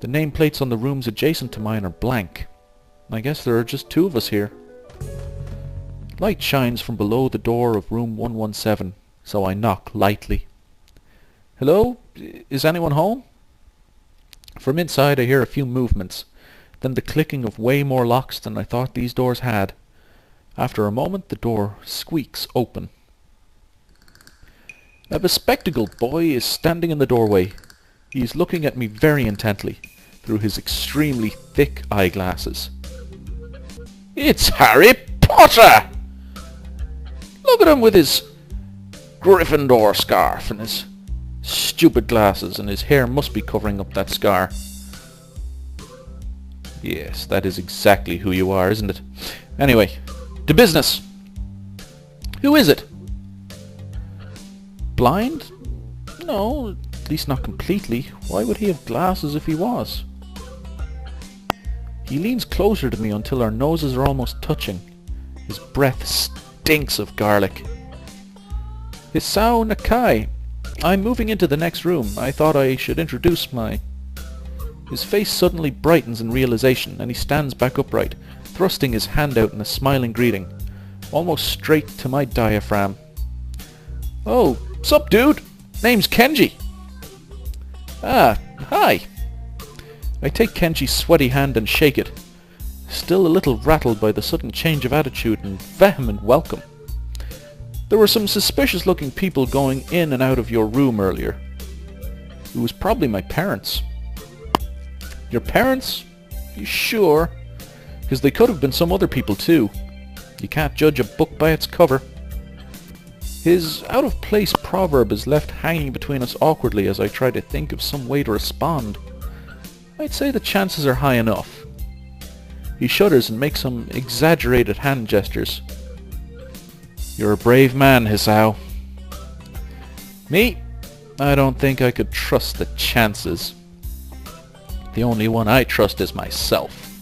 The nameplates on the rooms adjacent to mine are blank. I guess there are just two of us here. Light shines from below the door of room 117, so I knock lightly. Hello? Is anyone home? From inside I hear a few movements, then the clicking of way more locks than I thought these doors had. After a moment the door squeaks open. A bespectacled boy is standing in the doorway. He is looking at me very intently, through his extremely thick eyeglasses. It's Harry Potter! Look at him with his Gryffindor scarf and his stupid glasses, and his hair must be covering up that scar. Yes, that is exactly who you are, isn't it? Anyway, to business. Who is it? Blind? No, at least not completely. Why would he have glasses if he was? He leans closer to me until our noses are almost touching. His breath stinks of garlic. Hisao Nakai. I'm moving into the next room. I thought I should introduce my... His face suddenly brightens in realization, and he stands back upright, thrusting his hand out in a smiling greeting, almost straight to my diaphragm. Oh, sup dude? Name's Kenji. Ah, hi. I take Kenji's sweaty hand and shake it, still a little rattled by the sudden change of attitude and vehement welcome. There were some suspicious-looking people going in and out of your room earlier. It was probably my parents. Your parents? You sure? Because they could have been some other people too. You can't judge a book by its cover. His out-of-place proverb is left hanging between us awkwardly as I try to think of some way to respond. I'd say the chances are high enough. He shudders and makes some exaggerated hand gestures. You're a brave man, Hisao. Me? I don't think I could trust the chances. The only one I trust is myself.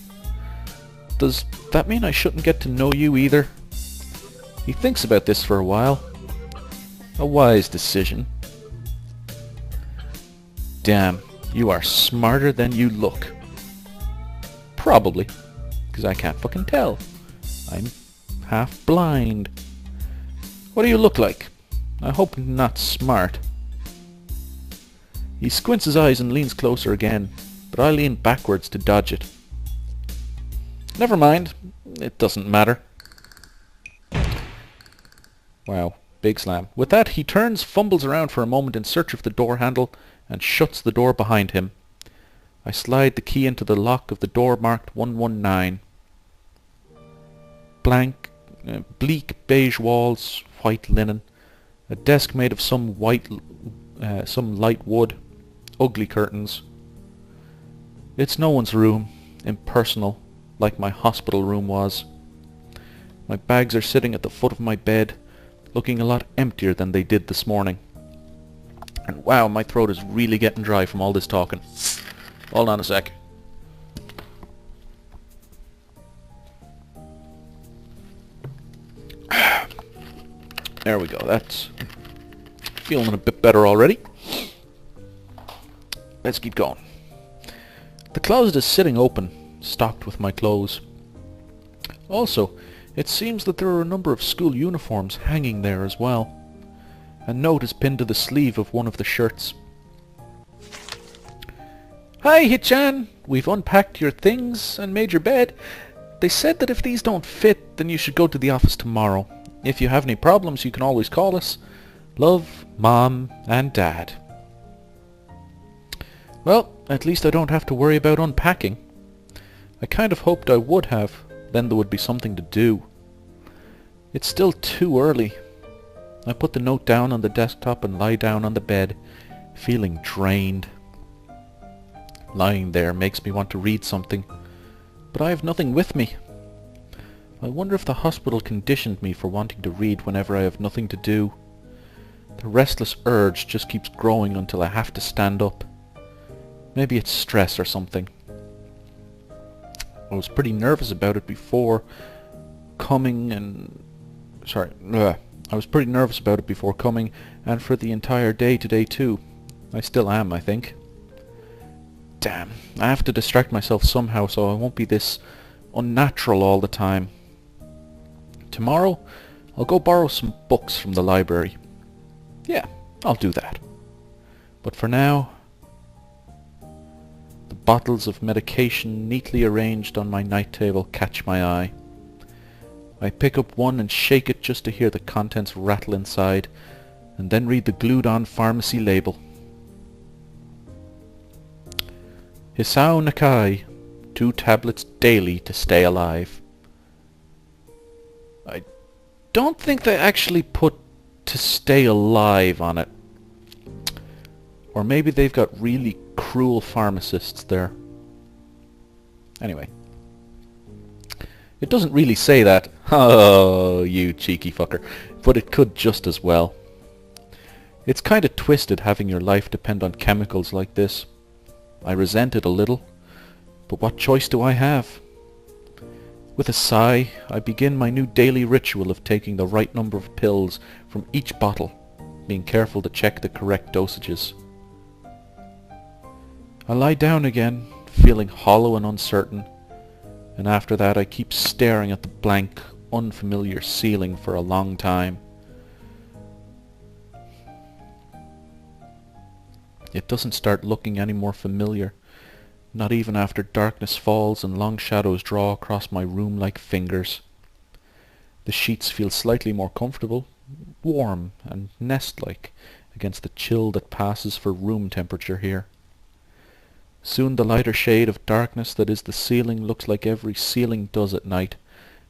Does that mean I shouldn't get to know you either? He thinks about this for a while. A wise decision. Damn, you are smarter than you look. Probably, because I can't fucking tell. I'm half blind. What do you look like? I hope not smart. He squints his eyes and leans closer again, but I lean backwards to dodge it. Never mind. It doesn't matter. Wow. Big slam. With that, he turns, fumbles around for a moment in search of the door handle, and shuts the door behind him. I slide the key into the lock of the door marked 119. Blank, bleak beige walls, white linen, a desk made of some light wood, ugly curtains. It's no one's room, impersonal, like my hospital room was. My bags are sitting at the foot of my bed, looking a lot emptier than they did this morning. And wow, my throat is really getting dry from all this talking. Hold on a sec. There we go, that's feeling a bit better already. Let's keep going. The closet is sitting open, stocked with my clothes. Also, it seems that there are a number of school uniforms hanging there as well. A note is pinned to the sleeve of one of the shirts. Hi, Hichan! We've unpacked your things and made your bed. They said that if these don't fit, then you should go to the office tomorrow. If you have any problems, you can always call us. Love, Mom and Dad. Well, at least I don't have to worry about unpacking. I kind of hoped I would have. Then there would be something to do. It's still too early. I put the note down on the desktop and lie down on the bed, feeling drained. Lying there makes me want to read something, but I have nothing with me. I wonder if the hospital conditioned me for wanting to read whenever I have nothing to do. The restless urge just keeps growing until I have to stand up. Maybe it's stress or something. I was pretty nervous about it before coming and... I was pretty nervous about it before coming, and for the entire day today too. I still am, I think. Damn, I have to distract myself somehow so I won't be this unnatural all the time. Tomorrow, I'll go borrow some books from the library. Yeah, I'll do that. But for now, the bottles of medication neatly arranged on my night table catch my eye. I pick up one and shake it just to hear the contents rattle inside, and then read the glued-on pharmacy label. Hisao Nakai, 2 tablets daily to stay alive. I don't think they actually put to stay alive on it. Or maybe they've got really cruel pharmacists there. Anyway. It doesn't really say that. Oh, you cheeky fucker. But it could just as well. It's kinda twisted having your life depend on chemicals like this. I resent it a little. But what choice do I have? With a sigh, I begin my new daily ritual of taking the right number of pills from each bottle, being careful to check the correct dosages. I lie down again, feeling hollow and uncertain, and after that I keep staring at the blank, unfamiliar ceiling for a long time. It doesn't start looking any more familiar, not even after darkness falls and long shadows draw across my room like fingers. The sheets feel slightly more comfortable, warm and nest-like against the chill that passes for room temperature here. Soon the lighter shade of darkness that is the ceiling looks like every ceiling does at night,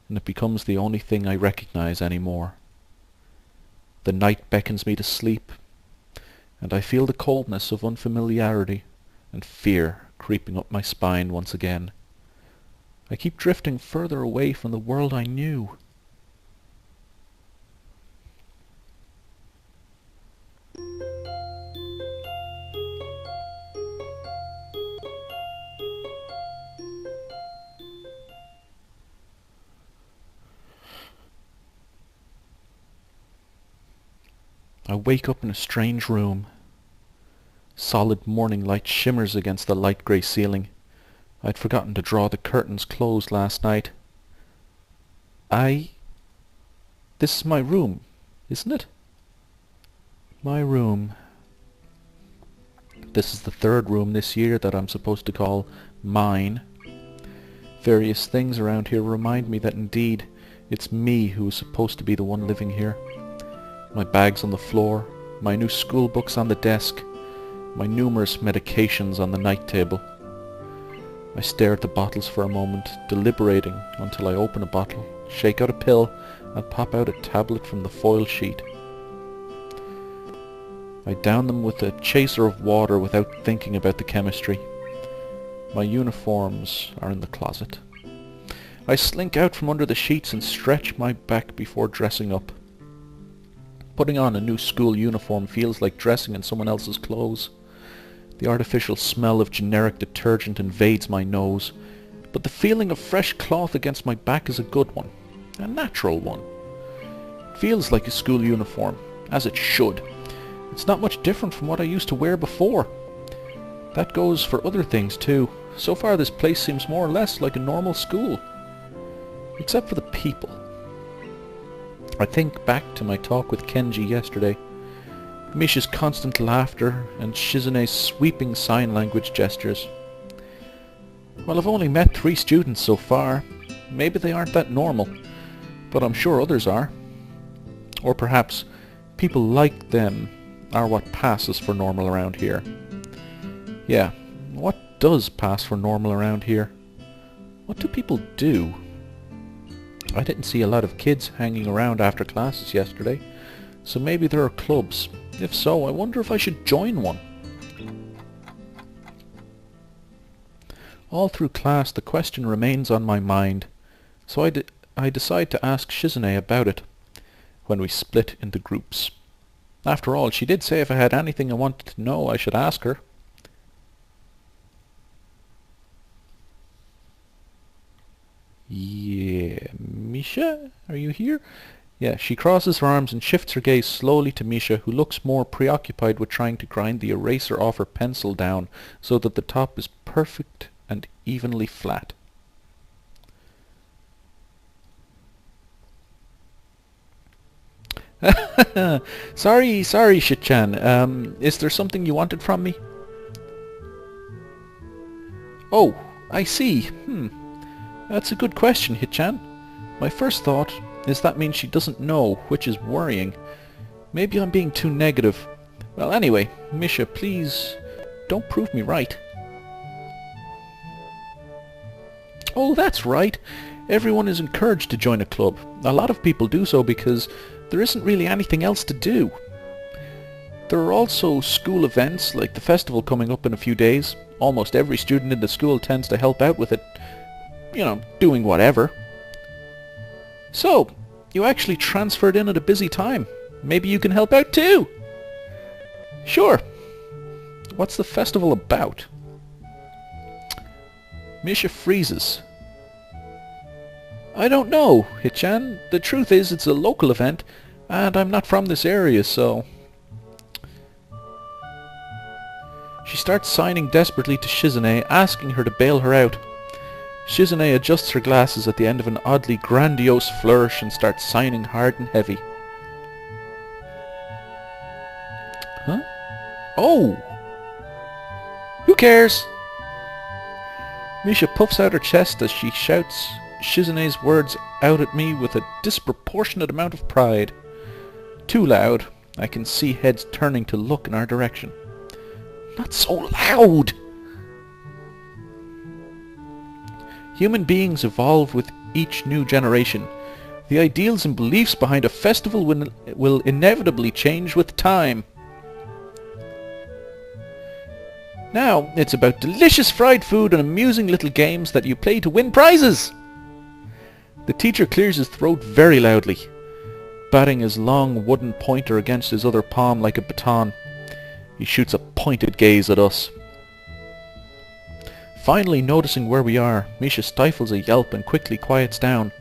and it becomes the only thing I recognize anymore. The night beckons me to sleep, and I feel the coldness of unfamiliarity and fear creeping up my spine once again. I keep drifting further away from the world I knew. I wake up in a strange room. Solid morning light shimmers against the light grey ceiling. I'd forgotten to draw the curtains closed last night. This is my room, isn't it? My room. This is the 3rd room this year that I'm supposed to call mine. Various things around here remind me that indeed it's me who is supposed to be the one living here. My bags on the floor, my new school books on the desk, my numerous medications on the night table. I stare at the bottles for a moment, deliberating until I open a bottle, shake out a pill, and pop out a tablet from the foil sheet. I down them with a chaser of water without thinking about the chemistry. My uniforms are in the closet. I slink out from under the sheets and stretch my back before dressing up. Putting on a new school uniform feels like dressing in someone else's clothes. The artificial smell of generic detergent invades my nose, but the feeling of fresh cloth against my back is a good one, a natural one. It feels like a school uniform, as it should. It's not much different from what I used to wear before. That goes for other things too. So far this place seems more or less like a normal school. Except for the people. I think back to my talk with Kenji yesterday. Misha's constant laughter and Shizune's sweeping sign language gestures. Well, I've only met 3 students so far. Maybe they aren't that normal, but I'm sure others are. Or perhaps people like them are what passes for normal around here. Yeah, what does pass for normal around here? What do people do? I didn't see a lot of kids hanging around after classes yesterday, so maybe there are clubs. If so, I wonder if I should join one. All through class the question remains on my mind, so I decide to ask Shizune about it, when we split into groups. After all, she did say if I had anything I wanted to know, I should ask her. Yeah, Misha, are you here? Yeah, she crosses her arms and shifts her gaze slowly to Misha, who looks more preoccupied with trying to grind the eraser off her pencil down so that the top is perfect and evenly flat. Sorry, Shichan. Is there something you wanted from me? Oh, I see. That's a good question, Hichan. My first thought is that means she doesn't know, which is worrying. Maybe I'm being too negative. Well, anyway, Misha, please don't prove me right. Oh, that's right. Everyone is encouraged to join a club. A lot of people do so because there isn't really anything else to do. There are also school events like the festival coming up in a few days. Almost every student in the school tends to help out with it. You know, doing whatever. So, you actually transferred in at a busy time. Maybe you can help out too? Sure. What's the festival about? Misha freezes. I don't know, Hichan. The truth is it's a local event, and I'm not from this area, so... She starts signing desperately to Shizune, asking her to bail her out. Shizune adjusts her glasses at the end of an oddly grandiose flourish and starts signing hard and heavy. Huh? Oh! Who cares? Misha puffs out her chest as she shouts Shizune's words out at me with a disproportionate amount of pride. Too loud. I can see heads turning to look in our direction. Not so loud! Human beings evolve with each new generation. The ideals and beliefs behind a festival will inevitably change with time. Now, it's about delicious fried food and amusing little games that you play to win prizes! The teacher clears his throat very loudly, batting his long wooden pointer against his other palm like a baton. He shoots a pointed gaze at us. Finally noticing where we are, Misha stifles a yelp and quickly quiets down.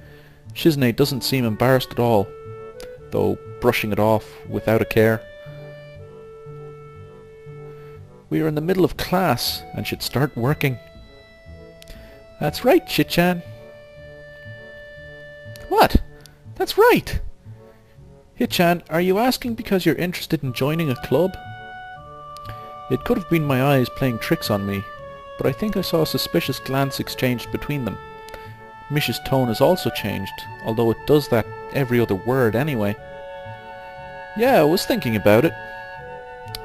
Shizune doesn't seem embarrassed at all, though brushing it off without a care. We are in the middle of class and should start working. That's right, Shichan. What? That's right! Hichan, are you asking because you're interested in joining a club? It could have been my eyes playing tricks on me, but I think I saw a suspicious glance exchanged between them. Misha's tone has also changed, although it does that every other word anyway. Yeah, I was thinking about it.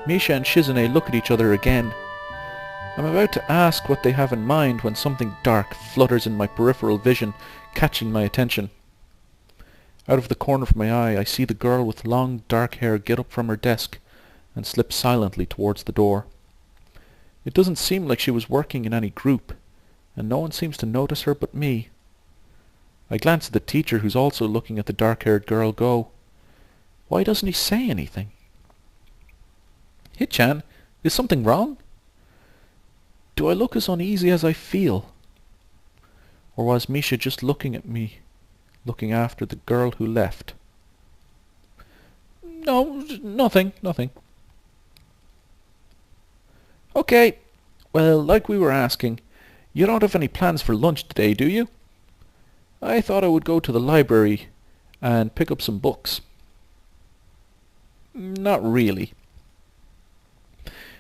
Misha and Shizune look at each other again. I'm about to ask what they have in mind when something dark flutters in my peripheral vision, catching my attention. Out of the corner of my eye, I see the girl with long dark hair get up from her desk and slip silently towards the door. It doesn't seem like she was working in any group, and no one seems to notice her but me. I glance at the teacher, who's also looking at the dark-haired girl go. Why doesn't he say anything? Hichan, is something wrong? Do I look as uneasy as I feel? Or was Misha just looking at me, looking after the girl who left? No, nothing. Okay, well, like we were asking, you don't have any plans for lunch today, do you? I thought I would go to the library and pick up some books. Not really.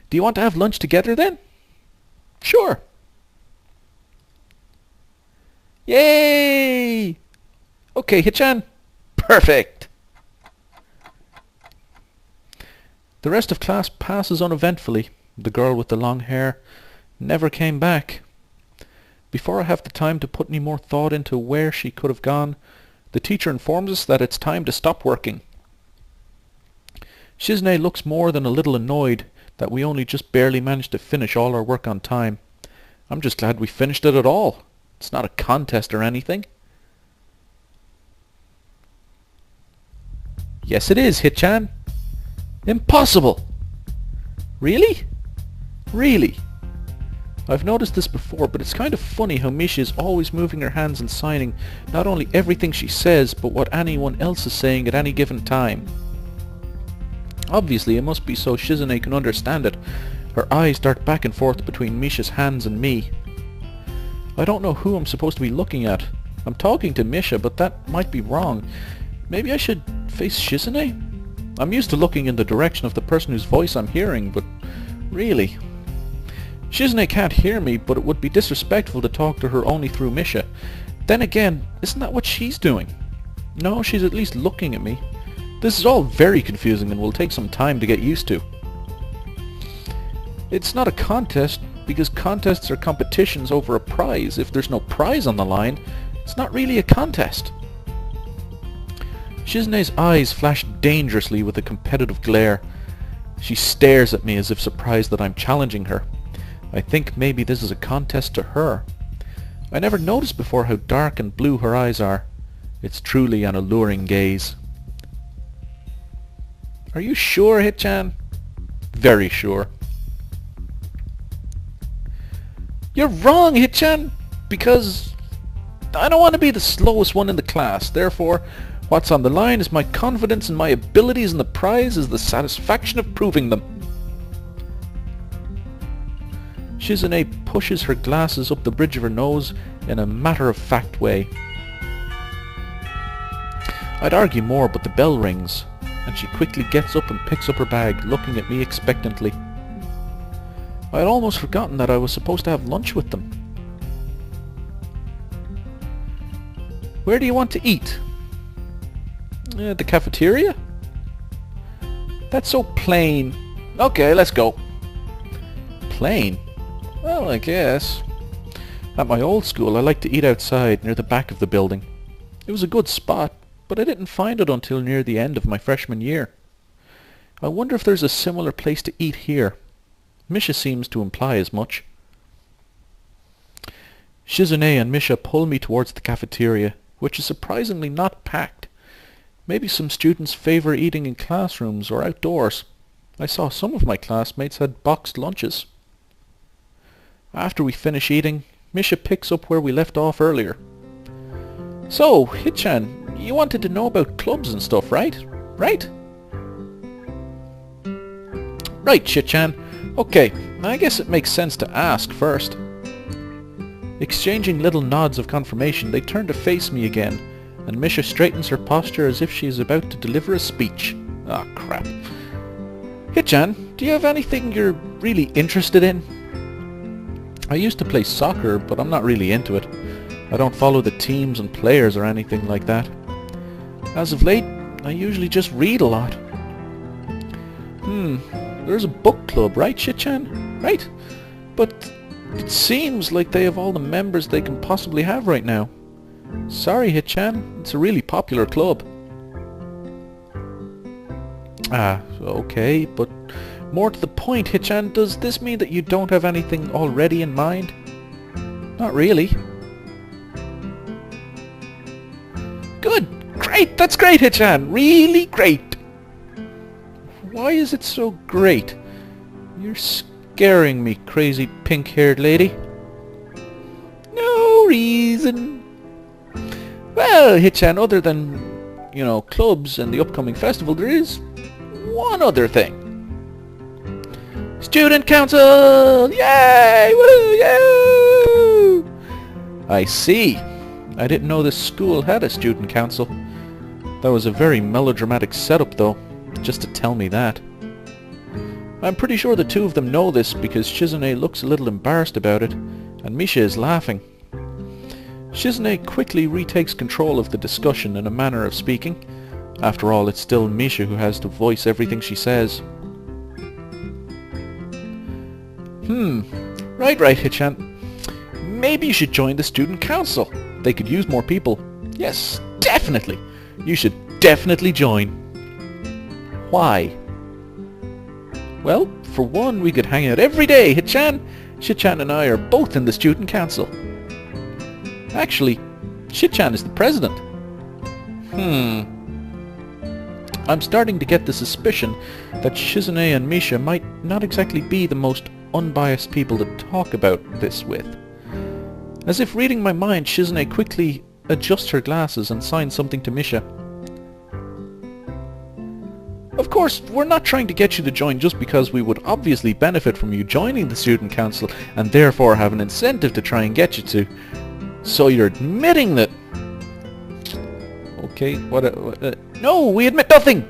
Do you want to have lunch together then? Sure. Yay! Okay, Hichan. Perfect! The rest of class passes uneventfully. The girl with the long hair never came back. Before I have the time to put any more thought into where she could have gone, the teacher informs us that it's time to stop working. Shizune looks more than a little annoyed that we only just barely managed to finish all our work on time. I'm just glad we finished it at all. It's not a contest or anything. Yes, it is, Hichan. Impossible! Really? Really? I've noticed this before, but it's kind of funny how Misha is always moving her hands and signing not only everything she says, but what anyone else is saying at any given time. Obviously, it must be so Shizune can understand it. Her eyes dart back and forth between Misha's hands and me. I don't know who I'm supposed to be looking at. I'm talking to Misha, but that might be wrong. Maybe I should face Shizune? I'm used to looking in the direction of the person whose voice I'm hearing, but really... Shizune can't hear me, but it would be disrespectful to talk to her only through Misha. Then again, isn't that what she's doing? No, she's at least looking at me. This is all very confusing and will take some time to get used to. It's not a contest, because contests are competitions over a prize. If there's no prize on the line, it's not really a contest. Shizune's eyes flash dangerously with a competitive glare. She stares at me as if surprised that I'm challenging her. I think maybe this is a contest to her. I never noticed before how dark and blue her eyes are. It's truly an alluring gaze. Are you sure, Hit-chan? Very sure. You're wrong, Hit-chan, because I don't want to be the slowest one in the class. Therefore, what's on the line is my confidence in my abilities, and the prize is the satisfaction of proving them. Shizune pushes her glasses up the bridge of her nose in a matter-of-fact way. I'd argue more, but the bell rings, and she quickly gets up and picks up her bag, looking at me expectantly. I had almost forgotten that I was supposed to have lunch with them. Where do you want to eat? The cafeteria? That's so plain. Okay, let's go. Plain? Well, I guess. At my old school, I liked to eat outside near the back of the building. It was a good spot, but I didn't find it until near the end of my freshman year. I wonder if there's a similar place to eat here. Misha seems to imply as much. Shizune and Misha pull me towards the cafeteria, which is surprisingly not packed. Maybe some students favor eating in classrooms or outdoors. I saw some of my classmates had boxed lunches. After we finish eating, Misha picks up where we left off earlier. So, Hit-chan, you wanted to know about clubs and stuff, right? Right? Right, Shit-chan. Okay, I guess it makes sense to ask first. Exchanging little nods of confirmation, they turn to face me again, and Misha straightens her posture as if she is about to deliver a speech. Ah, crap. Hit-chan, do you have anything you're really interested in? I used to play soccer, but I'm not really into it. I don't follow the teams and players or anything like that. As of late, I usually just read a lot. There's a book club, right, Shit-chan? Right? But it seems like they have all the members they can possibly have right now. Sorry, Hit-chan, it's a really popular club. Ah, okay, but more to the point, Hit-chan, does this mean that you don't have anything already in mind? Not really. Good! Great! That's great, Hit-chan! Really great! Why is it so great? You're scaring me, crazy pink-haired lady. No reason. Well, Hit-chan, other than, clubs and the upcoming festival, there is one other thing. Student Council! Yay! Woo! Yay! I see. I didn't know this school had a student council. That was a very melodramatic setup, though, just to tell me that. I'm pretty sure the two of them know this because Shizune looks a little embarrassed about it, and Misha is laughing. Shizune quickly retakes control of the discussion in a manner of speaking. After all, it's still Misha who has to voice everything she says. Right, Hit-chan. Maybe you should join the student council. They could use more people. Yes, definitely. You should definitely join. Why? Well, for one, we could hang out every day, Hit-chan. Shit-chan and I are both in the student council. Actually, Shit-chan is the president. I'm starting to get the suspicion that Shizune and Misha might not exactly be the most unbiased people to talk about this with. As if reading my mind, Shizune quickly adjusts her glasses and signs something to Misha. Of course, we're not trying to get you to join just because we would obviously benefit from you joining the student council and therefore have an incentive to try and get you to. So you're admitting that... Okay, no, we admit nothing!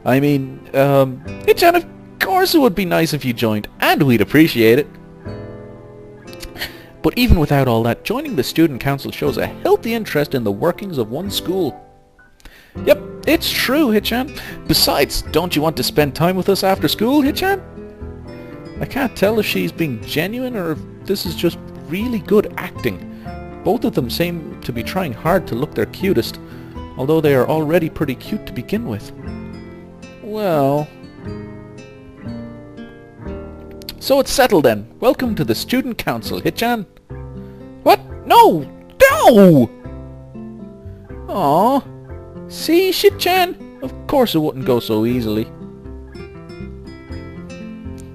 I mean, Hichan, of course it would be nice if you joined, and we'd appreciate it. But even without all that, joining the student council shows a healthy interest in the workings of one school. Yep, it's true, Hichan. Besides, don't you want to spend time with us after school, Hichan? I can't tell if she's being genuine or if this is just really good acting. Both of them seem to be trying hard to look their cutest, although they are already pretty cute to begin with. Well... So it's settled then. Welcome to the student council, Hichan. What? No! No! Aww. See, Shit-chan? Of course it wouldn't go so easily.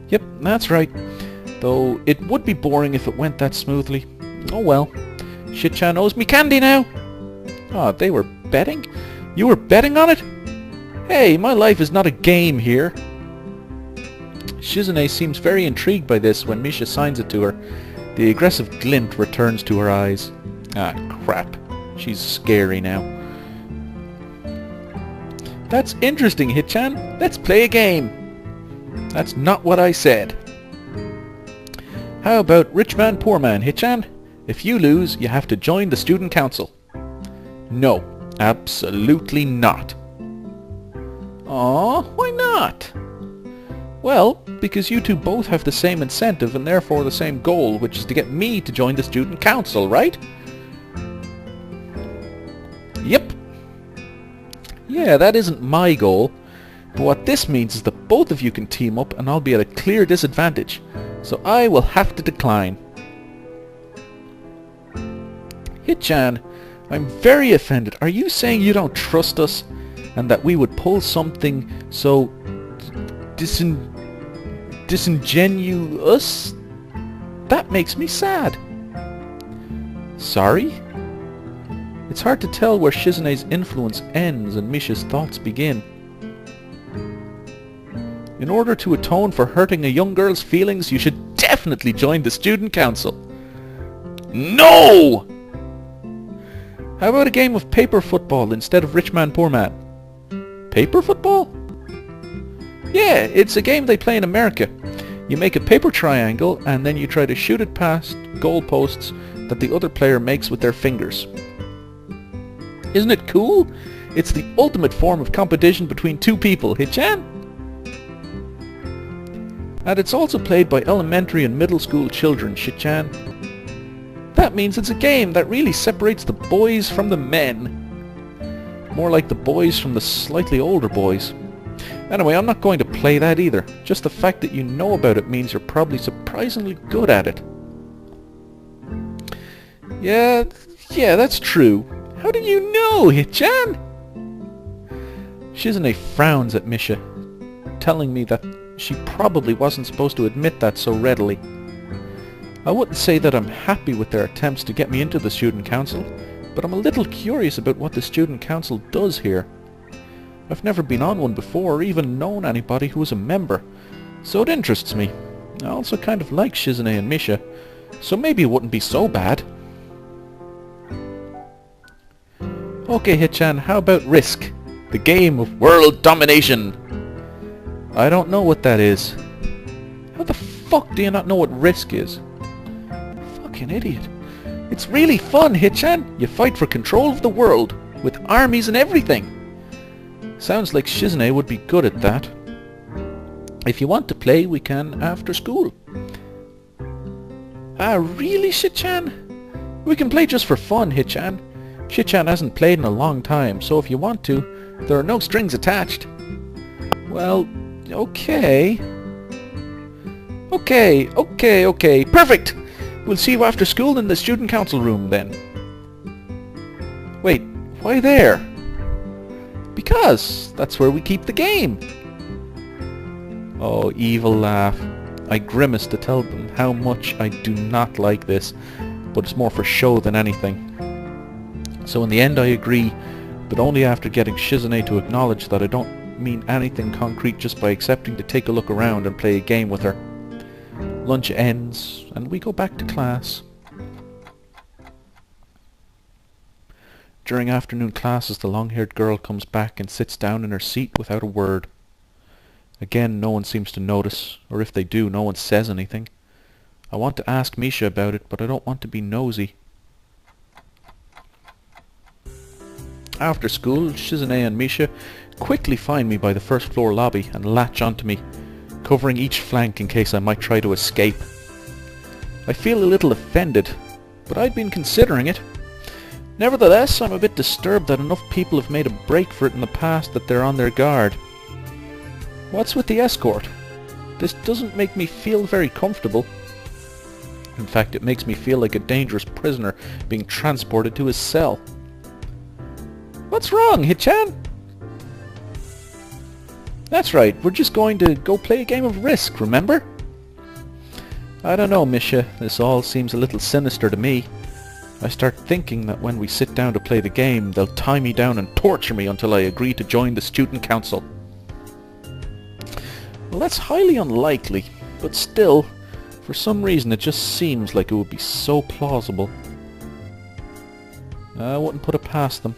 Yep, that's right. Though it would be boring if it went that smoothly. Oh well. Shit-chan owes me candy now. Ah, they were betting? You were betting on it? Hey, my life is not a game here. Shizune seems very intrigued by this when Misha signs it to her. The aggressive glint returns to her eyes. Ah, crap. She's scary now. That's interesting, Hichan. Let's play a game. That's not what I said. How about rich man, poor man, Hichan? If you lose, you have to join the student council. No, absolutely not. Aw, why not? Well, because you two both have the same incentive and therefore the same goal, which is to get me to join the student council, right? Yep. Yeah, that isn't my goal. But what this means is that both of you can team up and I'll be at a clear disadvantage. So I will have to decline. Hichan, I'm very offended. Are you saying you don't trust us? And that we would pull something so... disingenuous? That makes me sad. Sorry? It's hard to tell where Shizune's influence ends and Misha's thoughts begin. In order to atone for hurting a young girl's feelings, you should definitely join the student council. No! How about a game of paper football instead of rich man, poor man? Paper football? Yeah, it's a game they play in America. You make a paper triangle and then you try to shoot it past goalposts that the other player makes with their fingers. Isn't it cool? It's the ultimate form of competition between two people, Hichan? And it's also played by elementary and middle school children, Shichan. That means it's a game that really separates the boys from the men. More like the boys from the slightly older boys. Anyway, I'm not going to play that either. Just the fact that you know about it means you're probably surprisingly good at it. Yeah, that's true. How do you know, Hichan? Shizune frowns at Misha, telling me that she probably wasn't supposed to admit that so readily. I wouldn't say that I'm happy with their attempts to get me into the student council, but I'm a little curious about what the student council does here. I've never been on one before or even known anybody who was a member, so it interests me. I also kind of like Shizune and Misha, so maybe it wouldn't be so bad. Okay, Hichan, how about Risk? The game of world domination. I don't know what that is. How the fuck do you not know what Risk is? Fucking idiot. It's really fun, Hichan. You fight for control of the world, with armies and everything. Sounds like Shizune would be good at that. If you want to play, we can after school. Ah, really, Shichan? We can play just for fun, Hichan. Shichan hasn't played in a long time, so if you want to, there are no strings attached. Well, okay. Okay, perfect! We'll see you after school in the student council room, then. Wait, why there? Because that's where we keep the game. Oh, evil laugh. I grimace to tell them how much I do not like this, but it's more for show than anything. So in the end I agree, but only after getting Shizune to acknowledge that I don't mean anything concrete just by accepting to take a look around and play a game with her. Lunch ends, and we go back to class. During afternoon classes, the long-haired girl comes back and sits down in her seat without a word. Again, no one seems to notice, or if they do, no one says anything. I want to ask Misha about it, but I don't want to be nosy. After school, Shizune and Misha quickly find me by the first floor lobby and latch onto me, covering each flank in case I might try to escape. I feel a little offended, but I'd been considering it. Nevertheless, I'm a bit disturbed that enough people have made a break for it in the past that they're on their guard. What's with the escort? This doesn't make me feel very comfortable. In fact, it makes me feel like a dangerous prisoner being transported to his cell. What's wrong, Hichan? That's right, we're just going to go play a game of Risk, remember? I don't know, Misha. This all seems a little sinister to me. I start thinking that when we sit down to play the game, they'll tie me down and torture me until I agree to join the student council. Well, that's highly unlikely, but still, for some reason it just seems like it would be so plausible. I wouldn't put it past them.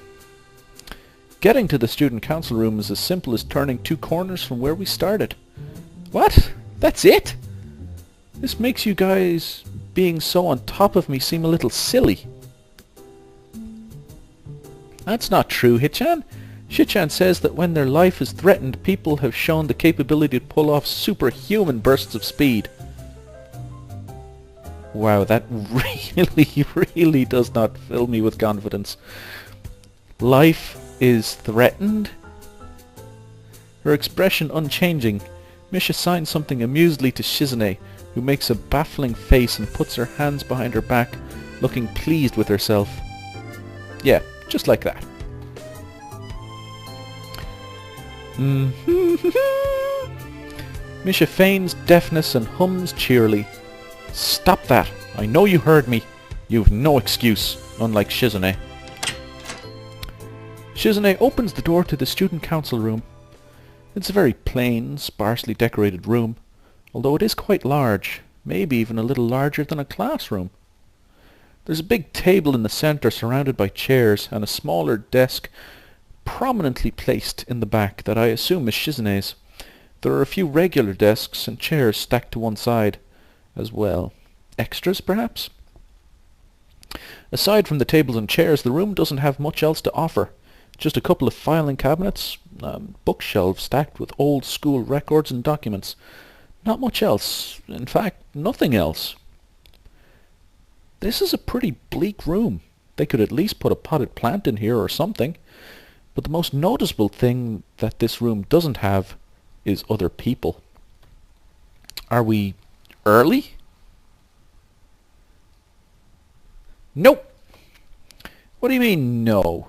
Getting to the student council room is as simple as turning 2 corners from where we started. What? That's it? This makes you guys being so on top of me seem a little silly. That's not true, Hichan. Shichan says that when their life is threatened, people have shown the capability to pull off superhuman bursts of speed. Wow, that really does not fill me with confidence. Life is threatened? Her expression unchanging, Misha signs something amusedly to Shizune, who makes a baffling face and puts her hands behind her back, looking pleased with herself. Yeah, just like that. Misha feigns deafness and hums cheerily. Stop that! I know you heard me. You've no excuse, unlike Shizune. Shizune opens the door to the student council room. It's a very plain, sparsely decorated room, although it is quite large, maybe even a little larger than a classroom. There's a big table in the center surrounded by chairs and a smaller desk prominently placed in the back that I assume is Shizune's. There are a few regular desks and chairs stacked to one side as well. Extras, perhaps? Aside from the tables and chairs, the room doesn't have much else to offer. Just a couple of filing cabinets, bookshelves stacked with old school records and documents. Not much else. In fact, nothing else. This is a pretty bleak room. They could at least put a potted plant in here or something. But the most noticeable thing that this room doesn't have is other people. Are we early? Nope. What do you mean, no?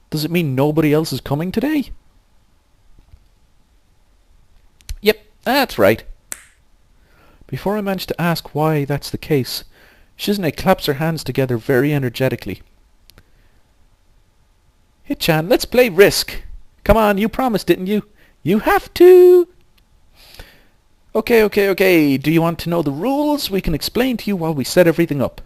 Does it mean nobody else is coming today? Yep, that's right. Before I manage to ask why that's the case, Shizune claps her hands together very energetically. Hichan, let's play Risk. Come on, you promised, didn't you? You have to. Okay. Do you want to know the rules? We can explain to you while we set everything up.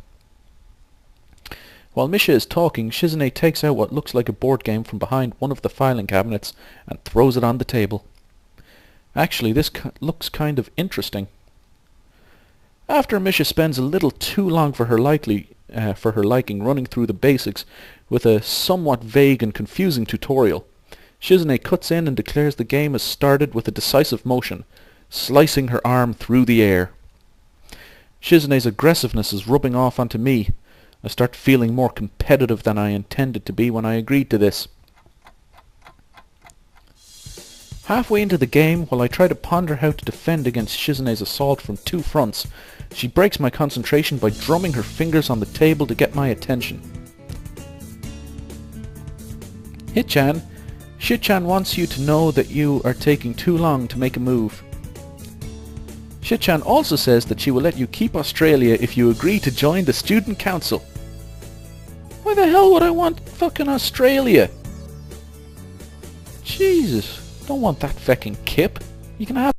While Misha is talking, Shizune takes out what looks like a board game from behind one of the filing cabinets and throws it on the table. Actually, this looks kind of interesting. After Misha spends a little too long for her liking running through the basics with a somewhat vague and confusing tutorial, Shizune cuts in and declares the game has started with a decisive motion, slicing her arm through the air. Shizune's aggressiveness is rubbing off onto me. I start feeling more competitive than I intended to be when I agreed to this. Halfway into the game, while I try to ponder how to defend against Shizune's assault from 2 fronts, she breaks my concentration by drumming her fingers on the table to get my attention. Hichan, Shichan wants you to know that you are taking too long to make a move. Shichan also says that she will let you keep Australia if you agree to join the student council. Why the hell would I want fucking Australia? Jesus, don't want that fucking kip. You can have